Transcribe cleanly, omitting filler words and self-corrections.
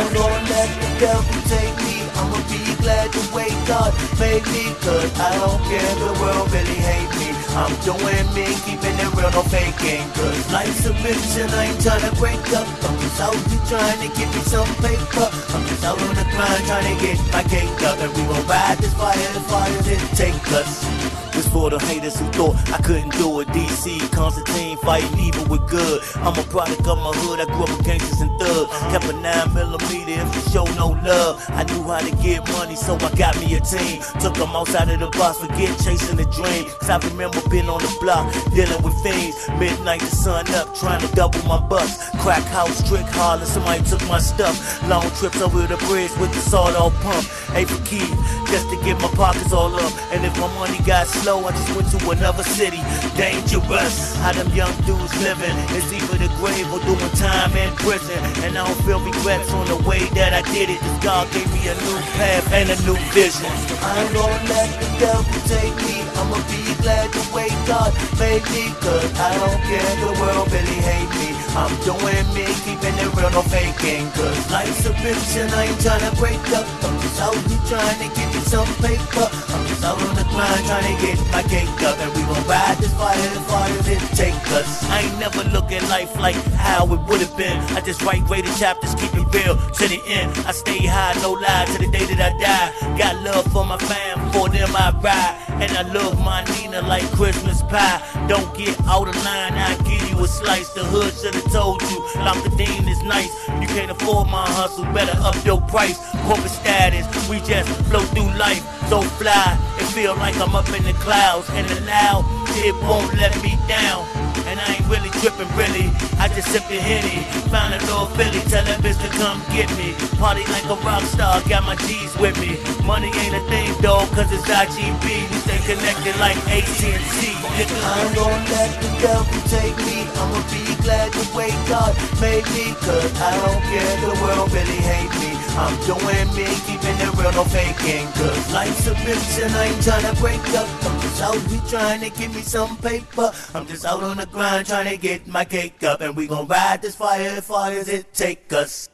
ain't gonna let the devil take me. I'ma be glad the way God made me, cause I don't care if the world really hate me. I'm doing me, keeping it real, no faking, cause life's a bitch and I ain't tryna break up. I'm just out here trying to get me some paper. I'm just out on the grind trying to get my cake up, and we gon' ride this fire as far as it take us. This for the haters who thought I couldn't do it. DC, Constantine, fighting evil with good. I'm a product of my hood, I grew up with gangsters and thugs. Kept a 9mm if you show no love. I knew how to get money, so I got me a team. Took them outside of the box, forget chasing the dream. Cause I remember being on the block, dealing with fiends. Midnight, the sun up, trying to double my bucks. Crack house, trick holler, somebody took my stuff. Long trips over the bridge with the sawed off pump. A for key, just to get my pockets all up. And if my money got slow, I just went to another city. Dangerous, how them young dudes living. It's either the grave or doing time in prison. And I don't feel regrets on the way that I did it. This God gave me a new path and a new vision. I ain't gonna let the devil take me. I'ma be glad the way God made me, cause I don't care if the world really hate me. I'm doing me, keeping it real, no faking, cause life's a bitch and I ain't tryna break up. I'm just out here trying to get me some paper. I'm just out on the grind trying to get my cake up, and we gon' ride this fire as far as it take us. I ain't never look at life like how it would've been. I just write greater chapters, keep it real to the end. I stay high, no lie, to the day that I die. Got love for my fam, for them I ride. And I love my Nina like Christmas pie. Don't get out of line, I'll give you a slice. The hood should've told you, Lockadine is nice. You can't afford my hustle, better up your price. Corporate status, we just flow through life. So fly, it feel like I'm up in the clouds. And the loud, it won't let me down. And I ain't really trippin', really, I just sippin' Henny. Found a little Philly, tell that bitch to come get me. Party like a rock star, got my G's with me. Money ain't a thing, dog, cause it's IGB. We stay connected like AT&T, nigga. I ain't gonna let the devil take me. I'ma be glad the way God made me, cause I don't care if the world really hate me. I'm doing me, keeping it real, no faking, cause life's a bitch and I ain't tryna break up. I'm just out here trying to get me some paper. I'm just out on the grind trying to get my cake up, and we gon' ride this fire as far as it take us.